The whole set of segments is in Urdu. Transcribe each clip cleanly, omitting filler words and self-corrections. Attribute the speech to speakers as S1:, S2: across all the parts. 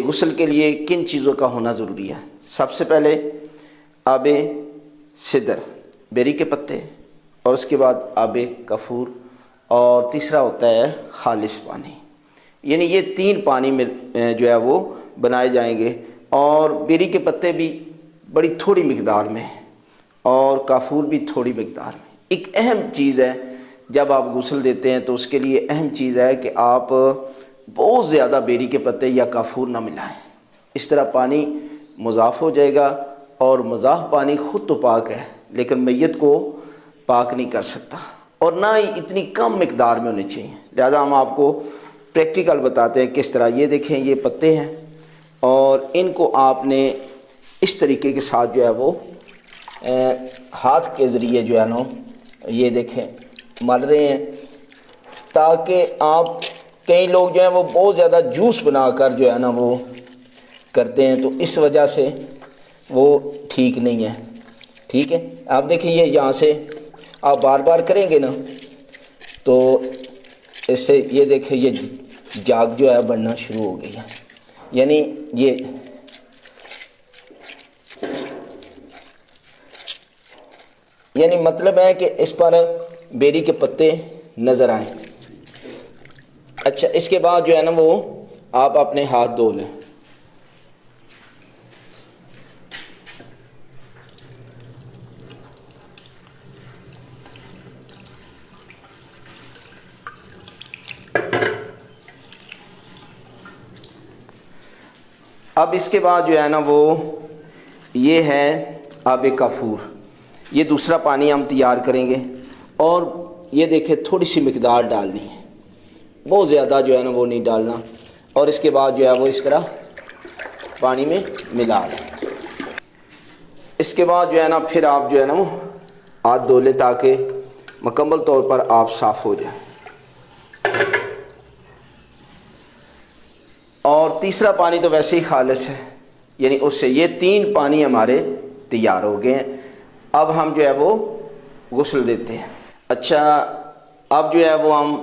S1: غسل کے لیے کن چیزوں کا ہونا ضروری ہے؟ سب سے پہلے آب سدر، بیری کے پتے، اور اس کے بعد آب کافور، اور تیسرا ہوتا ہے خالص پانی۔ یعنی یہ تین پانی میں جو ہے وہ بنائے جائیں گے، اور بیری کے پتے بھی بڑی تھوڑی مقدار میں اور کافور بھی تھوڑی مقدار میں۔ ایک اہم چیز ہے، جب آپ غسل دیتے ہیں تو اس کے لیے اہم چیز ہے کہ آپ بہت زیادہ بیری کے پتے یا کافور نہ ملائیں، اس طرح پانی مضاف ہو جائے گا، اور مضاف پانی خود تو پاک ہے لیکن میت کو پاک نہیں کر سکتا، اور نہ ہی اتنی کم مقدار میں ہونے چاہیے۔ لہذا ہم آپ کو پریکٹیکل بتاتے ہیں کس طرح۔ یہ دیکھیں، یہ پتے ہیں، اور ان کو آپ نے اس طریقے کے ساتھ جو ہے وہ ہاتھ کے ذریعے جو ہے نا، یہ دیکھیں مل رہے ہیں، تاکہ آپ، کئی لوگ جو ہیں وہ بہت زیادہ جوس بنا کر جو ہے نا وہ کرتے ہیں، تو اس وجہ سے وہ ٹھیک نہیں ہے۔ ٹھیک ہے، آپ دیکھیں یہ یہاں سے آپ بار بار کریں گے نا تو اس سے یہ دیکھیں یہ جاگ جو ہے بڑھنا شروع ہو گئی ہے۔ یعنی یعنی مطلب ہے کہ اس پر بیری کے پتے نظر آئیں۔ اچھا، اس کے بعد جو ہے نا وہ آپ اپنے ہاتھ دھو لیں۔ اب اس کے بعد جو ہے نا وہ یہ ہے آب کافور، یہ دوسرا پانی ہم تیار کریں گے، اور یہ دیکھیں تھوڑی سی مقدار ڈالنی ہے، بہت زیادہ جو ہے نا وہ نہیں ڈالنا، اور اس کے بعد جو ہے وہ اس طرح پانی میں ملا لیں۔ اس کے بعد جو ہے نا پھر آپ جو ہے نا وہ ہاتھ دھو لیں تاکہ مکمل طور پر آپ صاف ہو جائیں۔ اور تیسرا پانی تو ویسے ہی خالص ہے، یعنی اس سے یہ تین پانی ہمارے تیار ہو گئے ہیں۔ اب ہم جو ہے وہ غسل دیتے ہیں۔ اچھا، اب جو ہے وہ ہم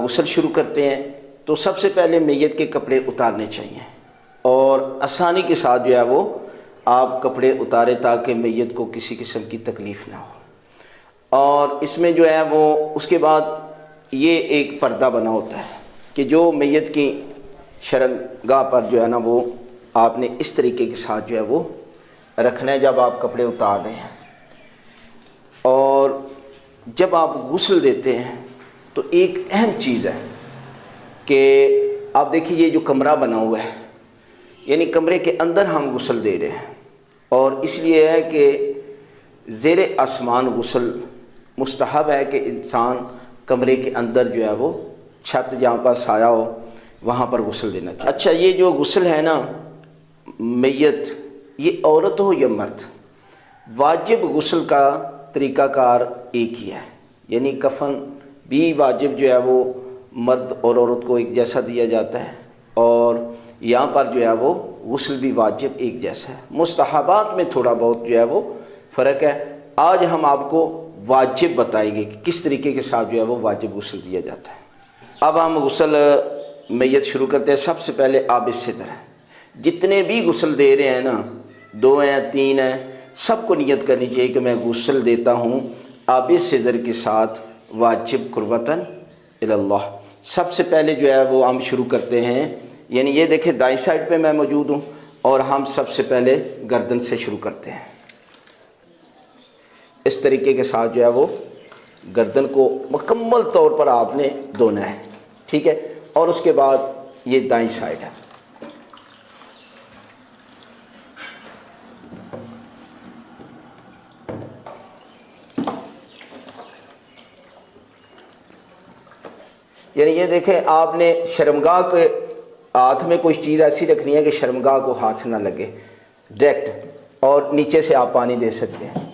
S1: غسل شروع کرتے ہیں، تو سب سے پہلے میت کے کپڑے اتارنے چاہیے، اور آسانی کے ساتھ جو ہے وہ آپ کپڑے اتاریں تاکہ میت کو کسی قسم کی تکلیف نہ ہو۔ اور اس میں جو ہے وہ اس کے بعد یہ ایک پردہ بنا ہوتا ہے کہ جو میت کی شرمگاہ پر جو ہے نا وہ آپ نے اس طریقے کے ساتھ جو ہے وہ رکھنا ہے جب آپ کپڑے اتار رہے ہیں۔ اور جب آپ غسل دیتے ہیں تو ایک اہم چیز ہے کہ آپ دیکھیے یہ جو کمرہ بنا ہوا ہے، یعنی کمرے کے اندر ہم غسل دے رہے ہیں، اور اس لیے ہے کہ زیر آسمان غسل مستحب ہے کہ انسان کمرے کے اندر جو ہے وہ چھت جہاں پر سایہ ہو وہاں پر غسل دینا چاہیے۔ اچھا، یہ جو غسل ہے نا میت، یہ عورت ہو یا مرد، واجب غسل کا طریقہ کار ایک ہی ہے، یعنی کفن بھی واجب جو ہے وہ مرد اور عورت کو ایک جیسا دیا جاتا ہے، اور یہاں پر جو ہے وہ غسل بھی واجب ایک جیسا ہے۔ مستحبات میں تھوڑا بہت جو ہے وہ فرق ہے۔ آج ہم آپ کو واجب بتائیں گے کہ کس طریقے کے ساتھ جو ہے وہ واجب غسل دیا جاتا ہے۔ اب ہم غسل میت شروع کرتے ہیں۔ سب سے پہلے آب سدر ہے، جتنے بھی غسل دے رہے ہیں نا، 2 ہیں 3 ہیں، سب کو نیت کرنی چاہیے کہ میں غسل دیتا ہوں آب سدر کے ساتھ واجب قربتاً اللہ۔ سب سے پہلے جو ہے وہ ہم شروع کرتے ہیں، یعنی یہ دیکھیں دائیں سائڈ پہ میں موجود ہوں، اور ہم سب سے پہلے گردن سے شروع کرتے ہیں۔ اس طریقے کے ساتھ جو ہے وہ گردن کو مکمل طور پر آپ نے دھونا ہے، ٹھیک ہے، اور اس کے بعد یہ دائیں سائڈ ہے۔ یعنی یہ دیکھیں آپ نے شرمگاہ کے ہاتھ میں کوئی چیز ایسی رکھنی ہے کہ شرمگاہ کو ہاتھ نہ لگے ڈائریکٹ، اور نیچے سے آپ پانی دے سکتے ہیں۔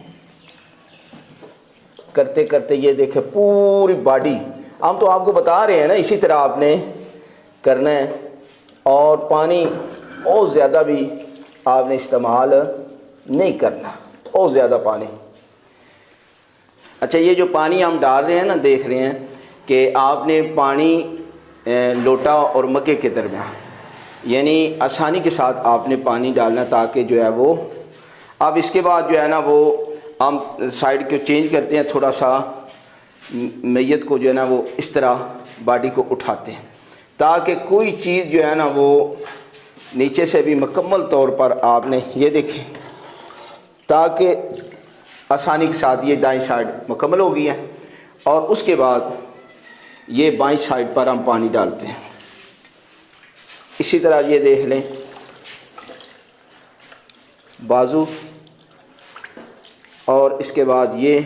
S1: کرتے کرتے یہ دیکھیں پوری باڈی، ہم تو آپ کو بتا رہے ہیں نا، اسی طرح آپ نے کرنا ہے، اور پانی بہت زیادہ بھی آپ نے استعمال نہیں کرنا، بہت زیادہ پانی۔ اچھا، یہ جو پانی ہم ڈال رہے ہیں نا، دیکھ رہے ہیں کہ آپ نے پانی لوٹا اور مگے کے درمیان، یعنی آسانی کے ساتھ آپ نے پانی ڈالنا تاکہ جو ہے وہ، اب اس کے بعد جو ہے نا وہ ہم سائڈ کو چینج کرتے ہیں، تھوڑا سا میت کو جو ہے نا وہ اس طرح باڈی کو اٹھاتے ہیں تاکہ کوئی چیز جو ہے نا وہ نیچے سے بھی مکمل طور پر آپ نے یہ دیکھیں، تاکہ آسانی کے ساتھ یہ دائیں سائڈ مکمل ہو گئی ہے، اور اس کے بعد یہ بائیں سائڈ پر ہم پانی ڈالتے ہیں۔ اسی طرح یہ دیکھ لیں بازو، اور اس کے بعد یہ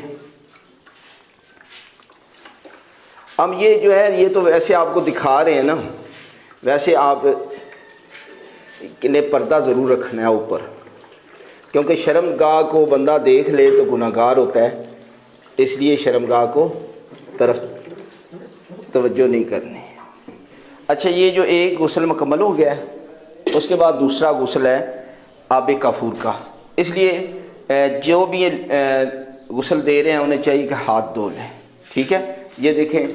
S1: ہم یہ جو ہے یہ تو ویسے آپ کو دکھا رہے ہیں نا، ویسے آپ نے پردہ ضرور رکھنا ہے اوپر، کیونکہ شرمگاہ کو بندہ دیکھ لے تو گناہ گار ہوتا ہے، اس لیے شرمگاہ کو طرف توجہ نہیں کرنی۔ اچھا، یہ جو ایک غسل مکمل ہو گیا ہے، اس کے بعد دوسرا غسل ہے آب کافور کا، اس لیے جو بھی یہ غسل دے رہے ہیں انہیں چاہیے کہ ہاتھ دھو لیں، ٹھیک ہے۔ یہ دیکھیں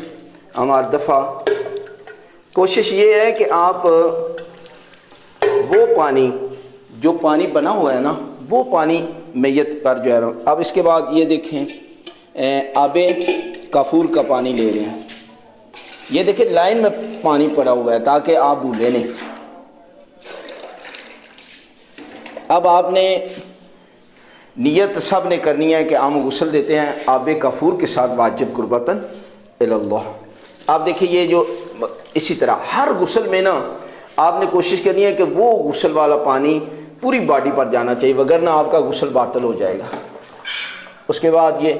S1: ہمارا دفعہ، کوشش یہ ہے کہ آپ وہ پانی جو پانی بنا ہوا ہے نا وہ پانی میت پر جو ہے، اب اس کے بعد یہ دیکھیں آب کافور کا پانی لے رہے ہیں، یہ دیکھیں لائن میں پانی پڑا ہوا ہے تاکہ آپ بھولیں نہیں۔ اب آپ نے نیت سب نے کرنی ہے کہ ہم غسل دیتے ہیں آب کافور کے ساتھ واجب قربتاً اللہ۔ آپ دیکھیں یہ جو اسی طرح ہر غسل میں نا آپ نے کوشش کرنی ہے کہ وہ غسل والا پانی پوری باڈی پر جانا چاہیے، وگرنہ آپ کا غسل باطل ہو جائے گا۔ اس کے بعد یہ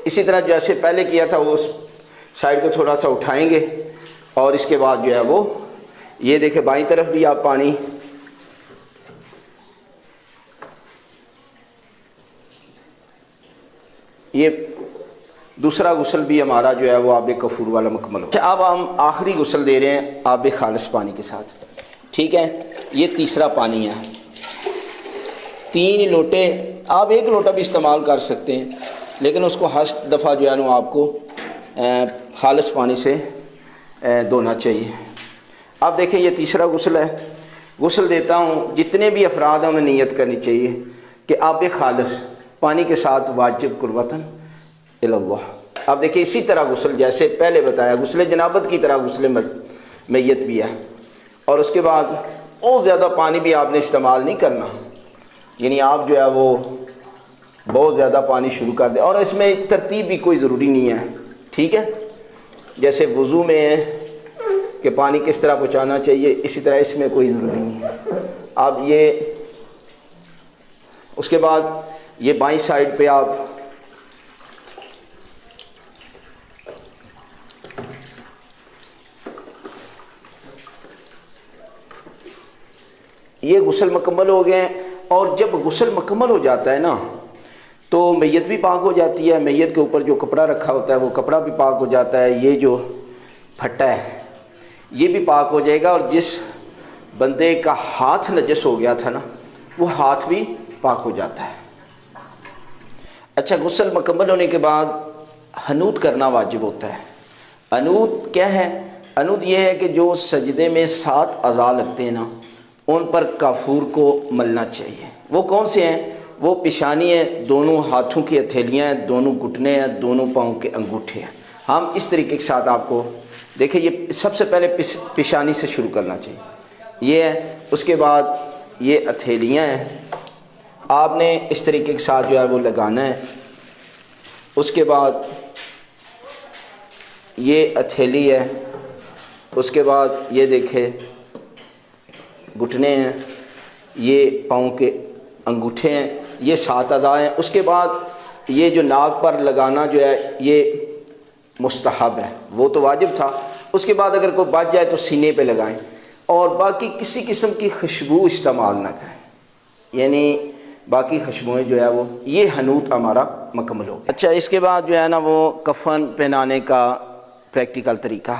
S1: اسی طرح جیسے پہلے کیا تھا وہ سائڈ کو تھوڑا سا اٹھائیں گے، اور اس کے بعد جو ہے وہ یہ دیکھیں بائیں طرف بھی آپ پانی، یہ دوسرا غسل بھی ہمارا جو ہے وہ آب کافور والا مکمل ہو۔ اچھا، اب ہم آخری غسل دے رہے ہیں آب خالص پانی کے ساتھ، ٹھیک ہے۔ یہ تیسرا پانی ہے، 3 لوٹے، آپ 1 لوٹا بھی استعمال کر سکتے ہیں، لیکن اس کو ہر دفعہ جو ہے نا آپ کو خالص پانی سے دھونا چاہیے۔ اب دیکھیں یہ تیسرا غسل ہے، غسل دیتا ہوں، جتنے بھی افراد ہیں انہیں نیت کرنی چاہیے کہ آب خالص پانی کے ساتھ واجب قربتاً اللہ۔ اب دیکھیں اسی طرح غسل جیسے پہلے بتایا، غسل جنابت کی طرح غسل میت بھی ہے، اور اس کے بعد بہت زیادہ پانی بھی آپ نے استعمال نہیں کرنا، یعنی آپ جو ہے وہ بہت زیادہ پانی شروع کر دیں، اور اس میں ترتیب بھی کوئی ضروری نہیں ہے، ٹھیک ہے۔ جیسے وضو میں ہے کہ پانی کس طرح پہنچانا چاہیے، اسی طرح اس میں کوئی ضروری نہیں ہے۔ اب یہ اس کے بعد یہ بائیں سائڈ پہ آپ یہ غسل مکمل ہو گئے ہیں، اور جب غسل مکمل ہو جاتا ہے نا تو میت بھی پاک ہو جاتی ہے، میت کے اوپر جو کپڑا رکھا ہوتا ہے وہ کپڑا بھی پاک ہو جاتا ہے، یہ جو پھٹا ہے یہ بھی پاک ہو جائے گا، اور جس بندے کا ہاتھ نجس ہو گیا تھا نا وہ ہاتھ بھی پاک ہو جاتا ہے۔ اچھا، غسل مکمل ہونے کے بعد حنوت کرنا واجب ہوتا ہے۔ حنوت کیا ہے؟ حنوت یہ ہے کہ جو سجدے میں 7 اعضاء لگتے ہیں نا ان پر کافور کو ملنا چاہیے۔ وہ کون سے ہیں؟ وہ پیشانی ہے، دونوں ہاتھوں کی ہتھیلیاں ہیں، دونوں گھٹنے ہیں، دونوں پاؤں کے انگوٹھے ہیں۔ ہم اس طریقے کے ساتھ آپ کو دیکھیں، یہ سب سے پہلے پیشانی سے شروع کرنا چاہیے، یہ ہے، اس کے بعد یہ ہتھیلیاں ہیں، آپ نے اس طریقے کے ساتھ جو ہے وہ لگانا ہے۔ اس کے بعد یہ ہتھیلی ہے، اس کے بعد یہ دیکھیں گھٹنے ہیں، یہ پاؤں کے انگوٹھے ہیں، یہ 7 اعضاء ہیں۔ اس کے بعد یہ جو ناک پر لگانا جو ہے یہ مستحب ہے، وہ تو واجب تھا۔ اس کے بعد اگر کوئی بچ جائے تو سینے پہ لگائیں، اور باقی کسی قسم کی خوشبو استعمال نہ کریں، یعنی باقی خوشبوئیں جو ہے وہ، یہ حنوت ہمارا مکمل ہو گیا۔ اچھا، اس کے بعد جو ہے نا وہ کفن پہنانے کا پریکٹیکل طریقہ،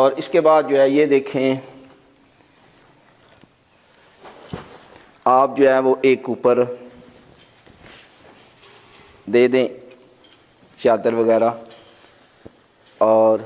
S1: اور اس کے بعد جو ہے یہ دیکھیں آپ جو ہے وہ ایک اوپر دے دیں چادر وغیرہ، اور